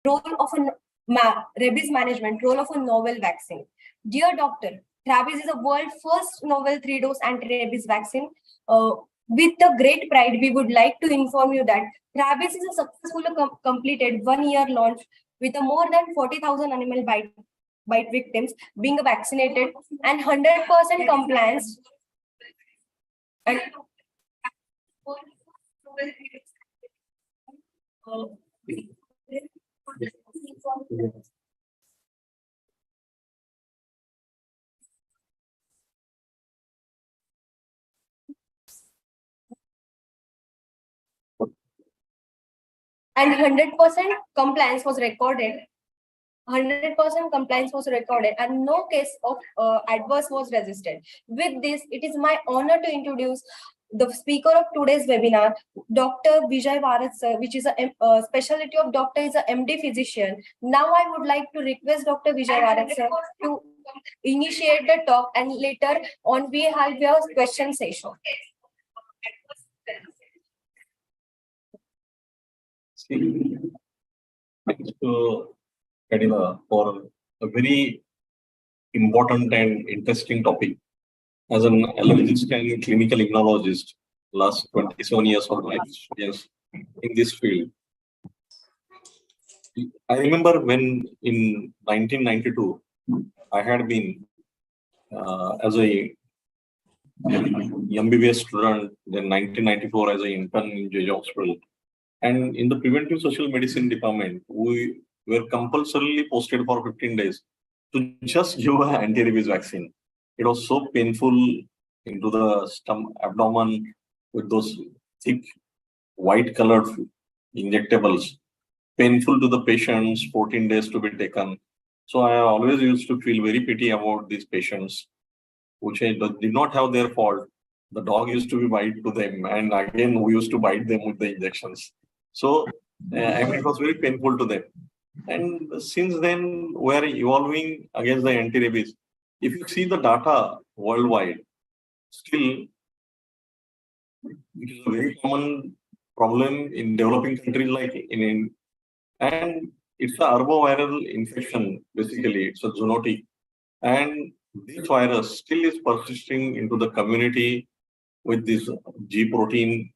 Role of rabies management, role of a novel vaccine. Dear doctor, rabies is the world's first novel 3-dose anti-rabies vaccine. With the great pride, we would like to inform you that rabies is a successfully completed 1-year launch with a more than 40,000 animal bite victims being vaccinated and 100% compliance. And and 100% compliance was recorded. 100% compliance was recorded and no case of adverse was registered. With this, it is my honor to introduce the speaker of today's webinar, Dr. Vijay Bharat sir, which is a specialty of doctor is a MD physician. Now I would like to request Dr. Vijay Bharat sir to initiate the talk, and later on we have your question session. Thanks to Kadila for a very important and interesting topic. As an allergist and clinical immunologist, last 27 years of my experience in this field. I remember when in 1992, I had been as a MBBS student, then 1994 as an intern in JJ Hospital. And in the preventive social medicine department, we were compulsorily posted for 15 days to just give an anti-rabies vaccine. It was so painful into the stomach, abdomen with those thick white colored injectables. Painful to the patients, 14 days to be taken. So I always used to feel very pity about these patients, which did not have their fault. The dog used to be bite to them, and again we used to bite them with the injections. So it was very painful to them. And since then, we are evolving against the anti-rabies. If you see the data worldwide, still it is a very common problem in developing countries like in and it's a arboviral infection. Basically, it's a zoonotic, and this virus still is persisting into the community with this G protein,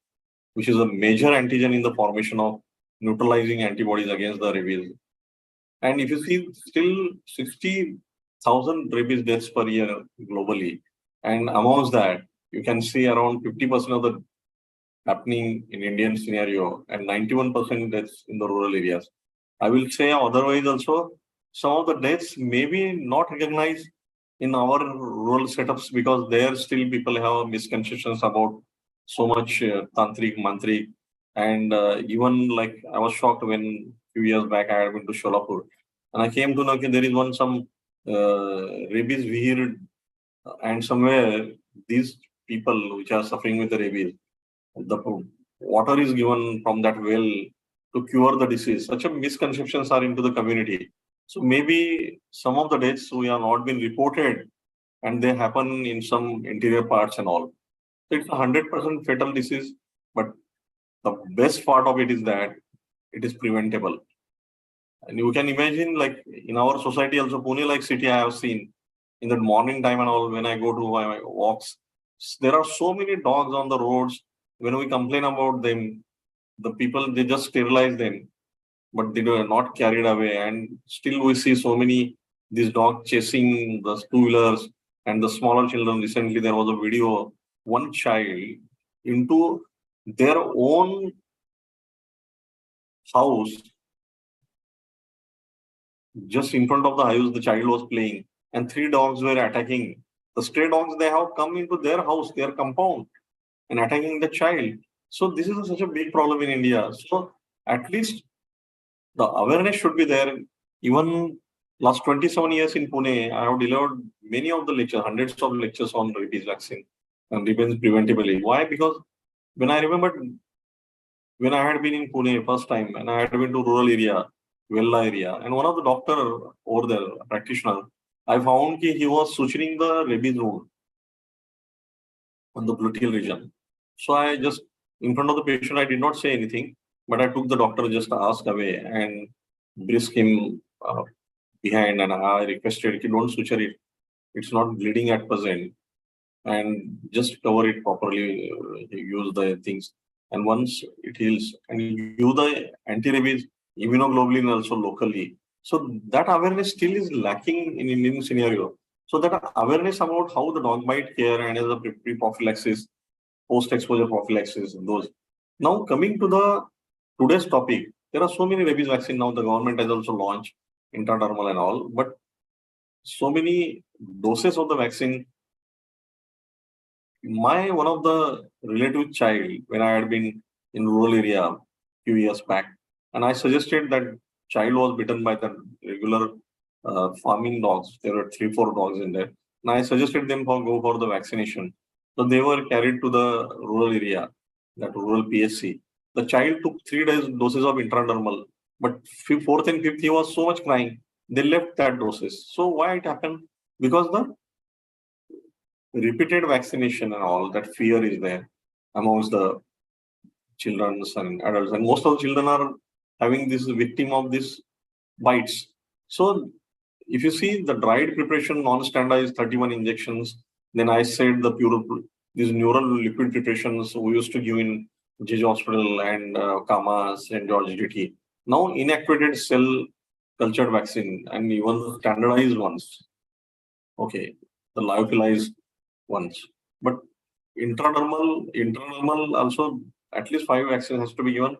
which is a major antigen in the formation of neutralizing antibodies against the rabies. And if you see, still 60,000 rabies deaths per year globally, and amongst that, you can see around 50% of the happening in Indian scenario and 91% deaths in the rural areas. I will say otherwise also, some of the deaths may be not recognized in our rural setups because there still people have misconceptions about so much tantric, mantrik, and even like I was shocked when a few years back I had been to Sholapur and I came to know that there is some rabies weird, and somewhere these people which are suffering with the rabies, the water is given from that well to cure the disease. Such a misconceptions are into the community. So maybe some of the deaths we have not been reported and they happen in some interior parts and all. So it's a 100% fatal disease, but the best part of it is that it is preventable. And you can imagine, like in our society also, Pune like city I have seen in the morning time and all, when I go to my walks, there are so many dogs on the roads. When we complain about them, the people, they just sterilize them, but they are not carried away. And still we see so many, these dogs chasing the two-wheelers and the smaller children. Recently, there was a video, one child into their own house, just in front of the house, the child was playing and 3 dogs were attacking. The stray dogs, they have come into their house, their compound, and attacking the child. So this is such a big problem in India. So at least the awareness should be there. Even last 27 years in Pune, I have delivered many of the lectures, hundreds of lectures on rabies vaccine and rabies preventably. Why? Because when I remember when I had been in Pune first time and I had been to rural area, Vella area, and one of the doctor over there, practitioner, I found he was suturing the rabies wound on the gluteal region. So I just, in front of the patient, I did not say anything, but I took the doctor just asked away. And brisk him behind, and I requested, don't suture it. It's not bleeding at present, and just cover it properly. Use the things, and once it heals, and use the anti-rabies immunoglobulin also locally. So that awareness still is lacking in Indian scenario. So that awareness about how the dog bite care and as a pre-prophylaxis, post-exposure prophylaxis, those. Now coming to the today's topic, there are so many rabies vaccine now. The government has also launched intradermal and all, but so many doses of the vaccine. My one of the relative child, when I had been in rural area a few years back, and I suggested that child was bitten by the regular farming dogs. There were 3, 4 dogs in there, and I suggested them for go for the vaccination. So they were carried to the rural area, that rural PSC. The child took 3 days doses of intradermal, but fourth and fifth he was so much crying. They left that doses. So why it happened? Because the repeated vaccination and all that fear is there amongst the children and adults, and most of the children are having this victim of this bites. So if you see the dried preparation, non-standardized 31 injections, then I said the pure these neural liquid preparations we used to give in JJ Hospital and Kama, St. George GT. Now inactivated cell cultured vaccine and even the standardized ones. Okay, the lyophilized ones. But intradermal also at least 5 vaccines has to be given.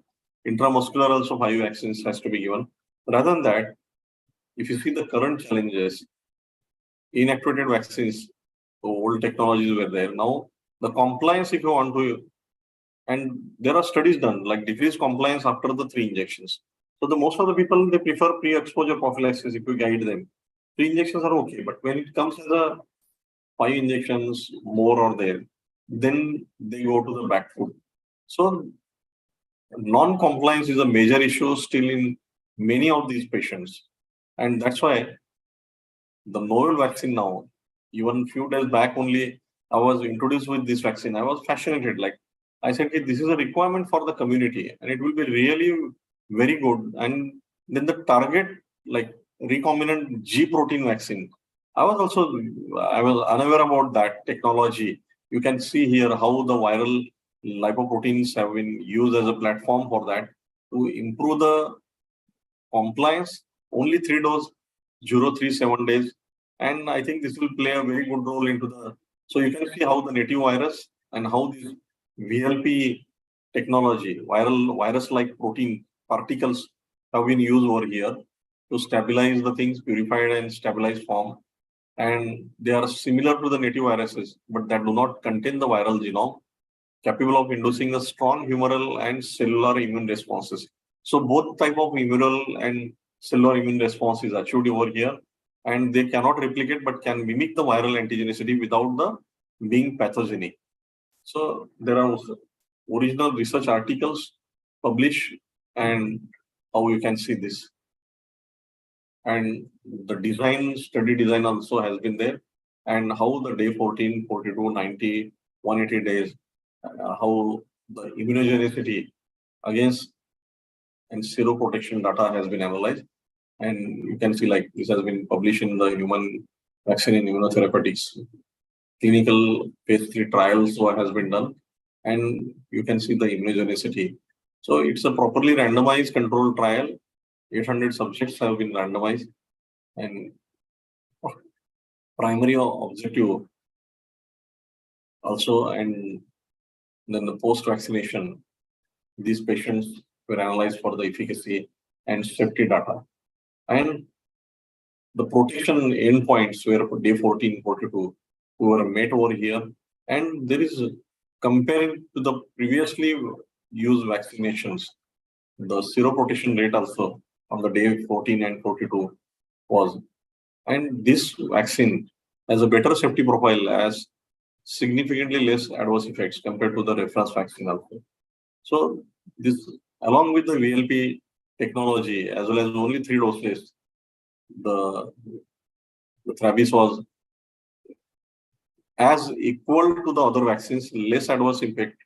Intramuscular also 5 vaccines has to be given. Rather than that, if you see the current challenges, inactivated vaccines, old technologies were there. Now the compliance, if you want to, and there are studies done like decreased compliance after the 3 injections. So the most of the people they prefer pre-exposure prophylaxis if you guide them. 3 injections are okay, but when it comes as a 5 injections more or there, then they go to the back foot. So non-compliance is a major issue still in many of these patients. And that's why the novel vaccine now, even few days back only, I was introduced with this vaccine. I was fascinated. Like I said, "Hey, this is a requirement for the community and it will be really very good." And then the target, like recombinant G protein vaccine. I was unaware about that technology. You can see here how the viral lipoproteins have been used as a platform for that to improve the compliance. Only 3 dose, 0.37 days. And I think this will play a very good role into the. So you can see how the native virus and how this VLP technology, virus-like protein particles have been used over here to stabilize the things, purified and stabilized form. And they are similar to the native viruses, but that do not contain the viral genome, capable of inducing a strong humoral and cellular immune responses. So both type of humoral and cellular immune response is achieved over here, and they cannot replicate but can mimic the viral antigenicity without the being pathogenic. So there are original research articles published, and how you can see this. And the study design also has been there, and how the day 14, 42, 90, 180 days, how the immunogenicity against and seroprotection data has been analyzed. And you can see like this has been published in the human vaccine in immunotherapeutics. Clinical phase 3 trials has been done, and you can see the immunogenicity. So it's a properly randomized controlled trial. 800 subjects have been randomized, and primary objective also, and then the post-vaccination, these patients were analyzed for the efficacy and safety data. And the protection endpoints were day 14, 42, who were met over here. And there is, comparing to the previously used vaccinations, the seroprotection rate also on the day 14 and 42 was. And this vaccine has a better safety profile, as significantly less adverse effects compared to the reference vaccine also. So this, along with the VLP technology, as well as only 3 doses, the Travis was as equal to the other vaccines, less adverse impact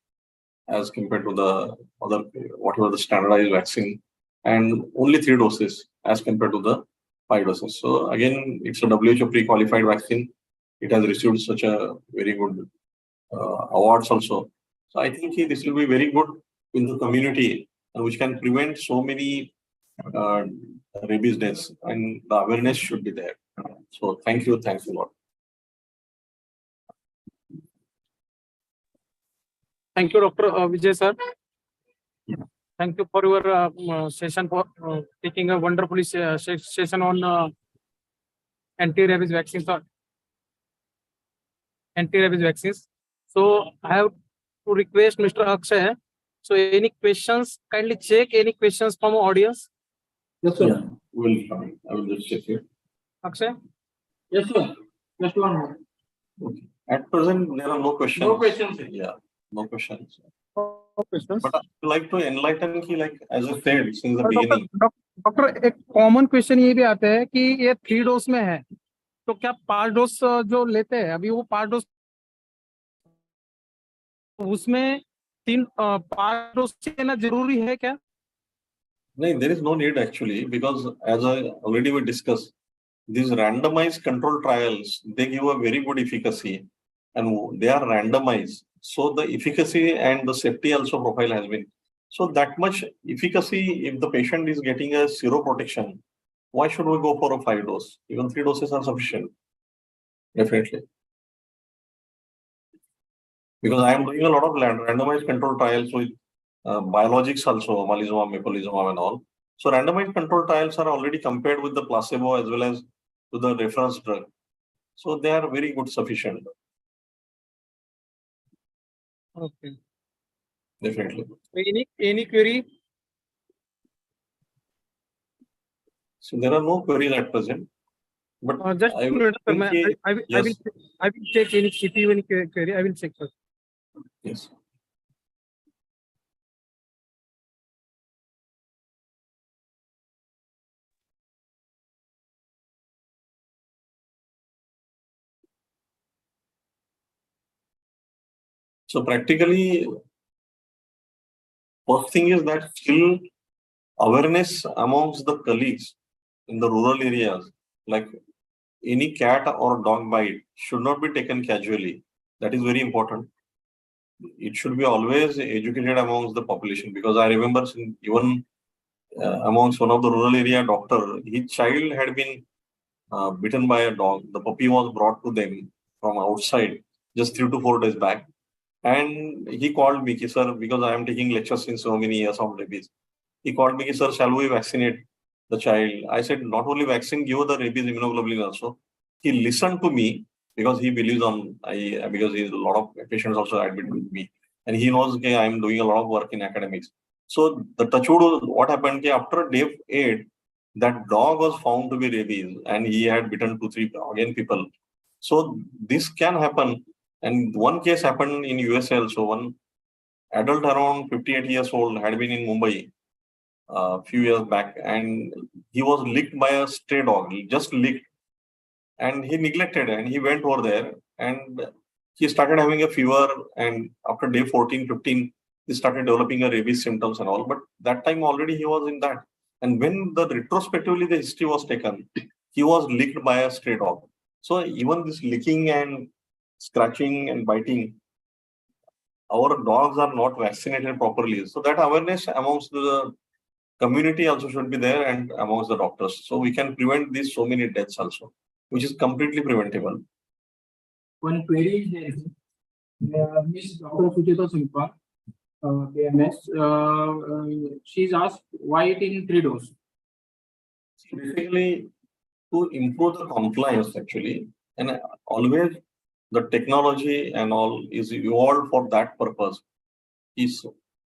as compared to the other, whatever the standardized vaccine and only 3 doses as compared to the 5 doses. So again, it's a WHO pre-qualified vaccine. It has received such a very good awards also. So I think this will be very good in the community, which can prevent so many uh, rabies deaths, and the awareness should be there. So thank you, thanks a lot. Thank you, Dr. Vijay sir. Thank you for your session, for taking a wonderful session on anti-rabies vaccines or anti-rabies vaccines. So I have to request Mr. Akshay. So any questions? Kindly check any questions from audience. Yes, sir. Yeah, I will just check here. Akshay. Yes, sir. Just one more. Okay. At present, there are no questions. No questions. Yeah, no questions. No questions. But I would like to enlighten ki, like as I said since the beginning. Doctor एक common question ये भी आता है कि ये 3 dose में है, तो क्या 5 डोज जो लेते हैं अभी वो 5 डोज उसमें 5 डोज लेना जरूरी है क्या? No, there is no need actually, because as I already we discussed, these randomized control trials, they give a very good efficacy and they are randomized. So the efficacy and the safety also profile has been. So that much efficacy, if the patient is getting a seroprotection, why should we go for a 5 dose? Even 3 doses are sufficient. Definitely. Because I am doing a lot of randomized control trials with biologics also, omalizumab, mepolizumab and all. So randomized control trials are already compared with the placebo as well as to the reference drug. So they are very good, sufficient. Okay. Definitely. Any query? So there are no queries at present. But Just I will I will check any query. I will check first. Yes. So practically, first thing is that still awareness amongst the colleagues in the rural areas, like any cat or dog bite should not be taken casually. That is very important. It should be always educated amongst the population, because I remember even amongst one of the rural area doctor, his child had been bitten by a dog. The puppy was brought to them from outside just 3 to 4 days back. And he called me, sir, because I am taking lectures since so many years on rabies. He called me, sir, shall we vaccinate the child? I said, not only vaccine, give the rabies immunoglobulin also. He listened to me because he believes because a lot of patients also admit with me. And he knows okay, I am doing a lot of work in academics. So the touchwood, what happened, after day 8, that dog was found to be rabies and he had bitten 2-3 again people. So this can happen. And one case happened in USA also. One adult around 58 years old had been in Mumbai a few years back, and he was licked by a stray dog. He just licked, and he neglected, and he went over there, and he started having a fever. And after day 14, 15, he started developing a rabies symptoms and all. But that time already he was in that. And when the retrospectively the history was taken, he was licked by a stray dog. So even this licking and scratching and biting, our dogs are not vaccinated properly. So that awareness amongst the community also should be there and amongst the doctors. So we can prevent these so many deaths also, which is completely preventable. One query is there. Miss Dr. Sujata Simpa, BMS, she's asked why it in 3 doses. Basically, to improve the compliance actually, and always the technology and all is evolved for that purpose. Is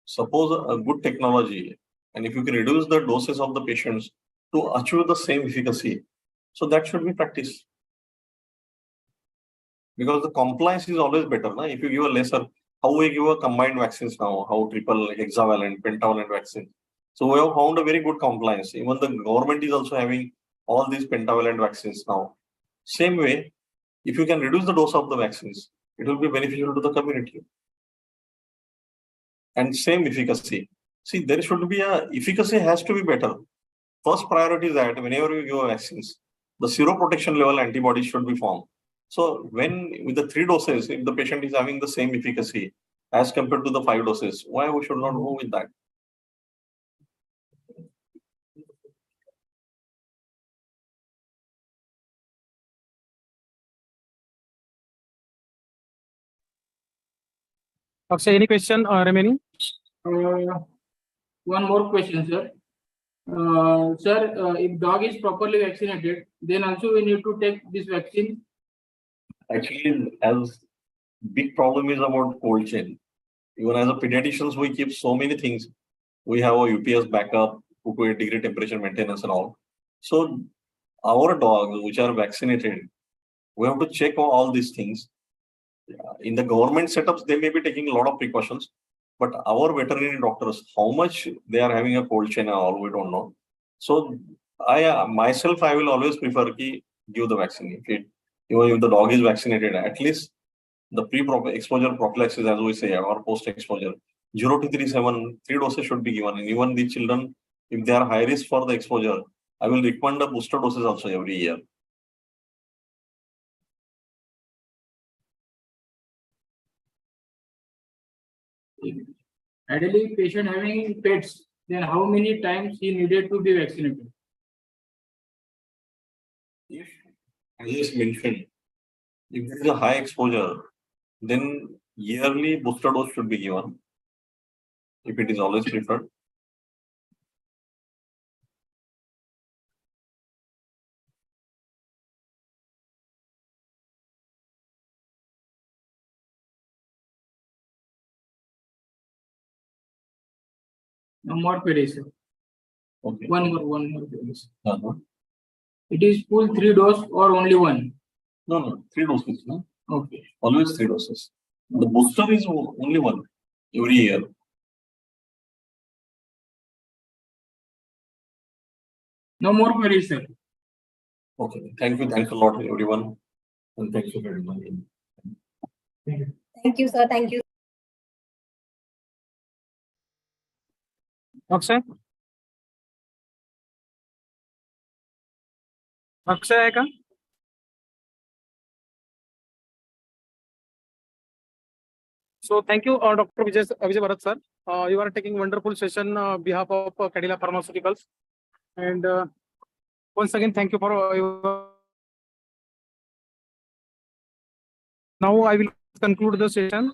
suppose a good technology, and if you can reduce the doses of the patients to achieve the same efficacy, so that should be practiced. Because the compliance is always better. Na? If you give a lesser, how we give a combined vaccines now, how triple, hexavalent, pentavalent vaccine. So we have found a very good compliance. Even the government is also having all these pentavalent vaccines now. Same way, if you can reduce the dose of the vaccines, it will be beneficial to the community. And same efficacy. See, there should be efficacy has to be better. First priority is that whenever you give vaccines, the seroprotection level antibodies should be formed. So when with the 3 doses, if the patient is having the same efficacy as compared to the 5 doses, why we should not go with that? Akshay, any question remaining? One more question, sir. Sir, if dog is properly vaccinated, then also we need to take this vaccine. Actually, as big problem is about cold chain. Even as a pediatricians, we keep so many things. We have a UPS backup, 2 to 8 degree temperature maintenance and all. So our dogs which are vaccinated, we have to check all these things. In the government setups, they may be taking a lot of precautions, but our veterinary doctors, how much they are having a cold chain and all, we don't know. So I myself, I will always prefer to give the vaccine. Even if the dog is vaccinated, at least the pre-exposure prophylaxis, as we say, or post-exposure, 0 to 3 doses should be given. And even the children, if they are high risk for the exposure, I will recommend the booster doses also every year. Ideally, patient having pets, then how many times he needed to be vaccinated? If, as just mentioned, if there is a high exposure, then yearly booster dose should be given. If it is always preferred. No more queries, sir. Okay. One more query, sir. Uh-huh. It is full 3 dose or only one? No, 3 doses. No? Okay. Always 3 doses. The booster is only one every year. No more queries, sir. Okay. Thank you. Thanks a lot, everyone. And thank you very much. Thank you. Thank you, sir. Thank you. Akshay Akshay आहे का? So thank you, Dr. Vijay Bharat sir. You are taking wonderful session behalf of Cadila Pharmaceuticals, and once again thank you for your. Now I will conclude the session.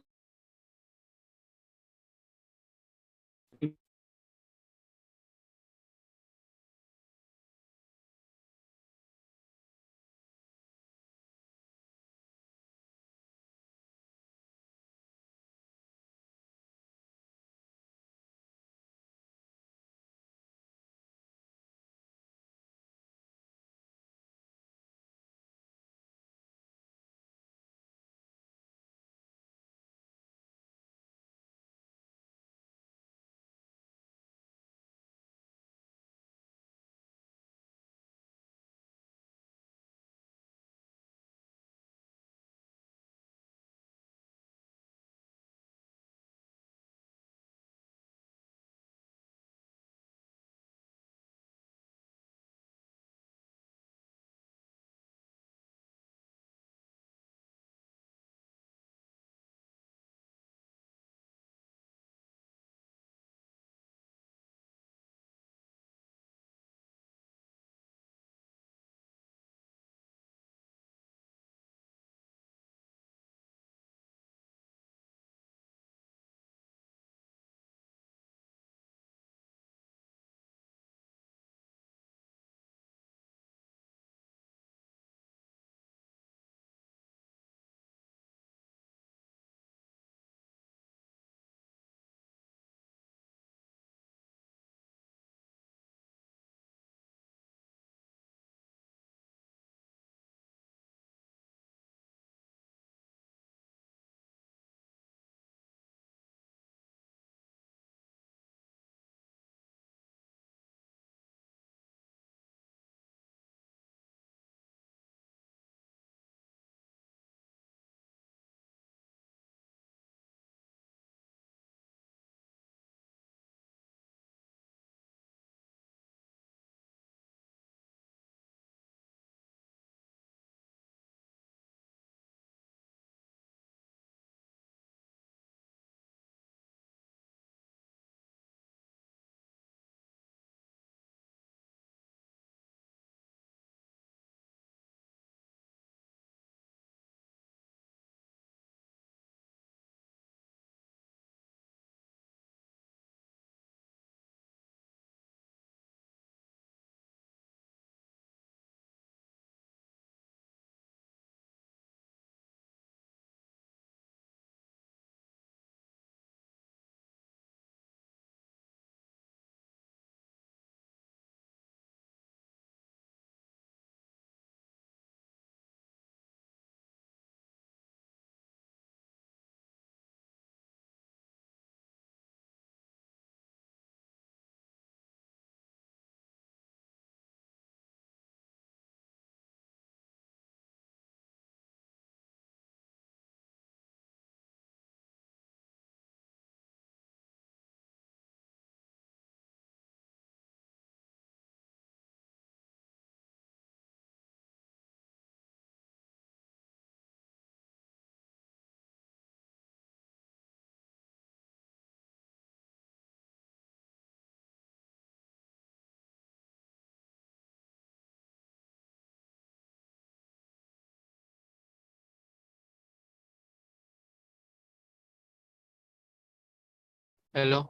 Hello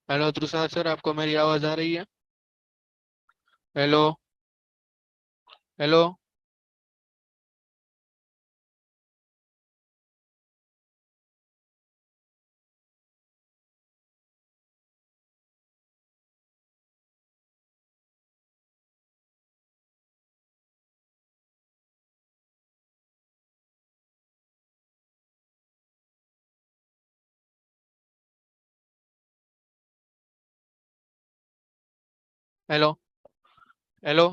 hello Tushar sir, आपको मेरी आवाज आ रही है? Hello hello hello hello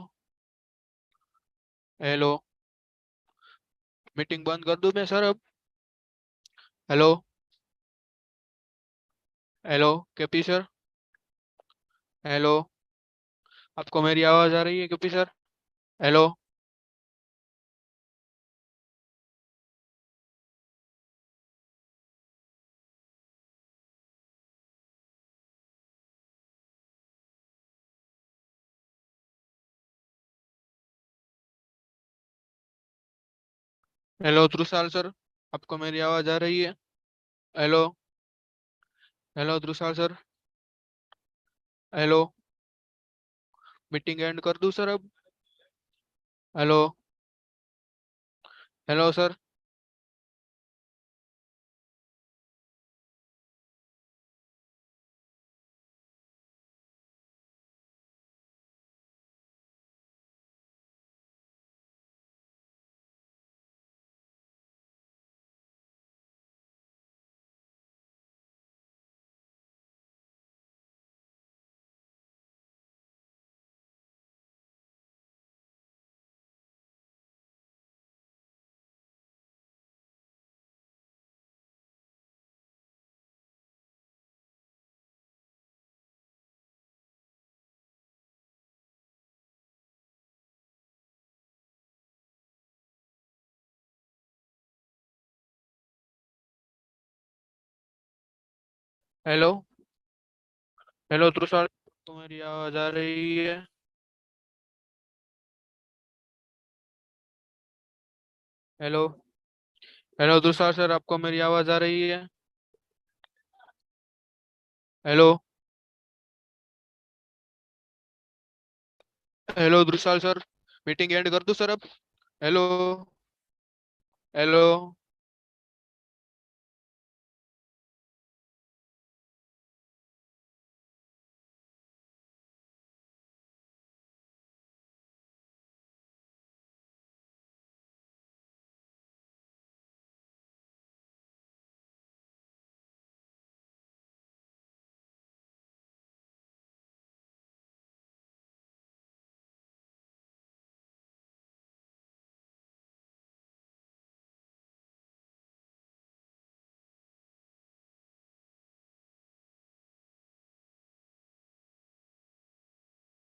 hello meeting बंद कर दूं मैं सर अब? Hello hello KP sir, hello, आपको मेरी आवाज आ रही है KP sir? Hello hello Trushal sir, आपको मेरी आवाज आ रही है? Hello hello Trushal sir, hello, meeting end कर दूं सर अब? Hello hello sir, hello hello Trushal, आपको मेरी आवाज आ रही है? हेलो हेलो त्रुषाल सर, आपको मेरी आवाज आ रही है? Hello hello Trushal sir, meeting end कर दूं सर अब? Hello hello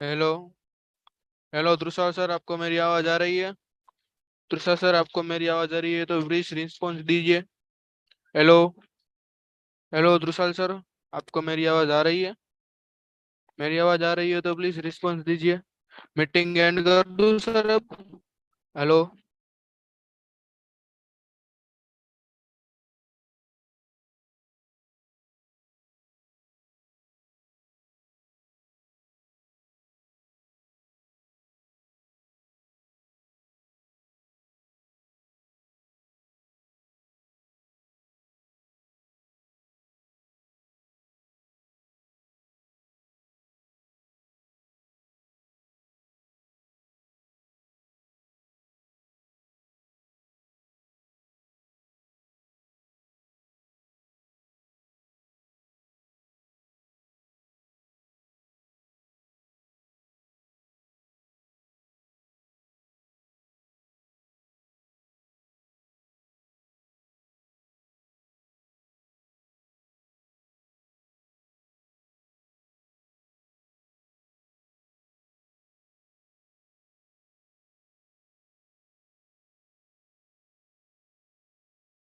hello hello Trushal sir, आपको मेरी आवाज आ रही है? त्रुषाल सर, आपको मेरी आवाज आ रही है तो प्लीज रिस्पॉन्स दीजिए। हेलो हेलो त्रुषाल सर, आपको मेरी आवाज आ रही है? मेरी आवाज आ रही है तो प्लीज रिस्पॉन्स दीजिए। मीटिंग एंड कर दूं सर अब? हेलो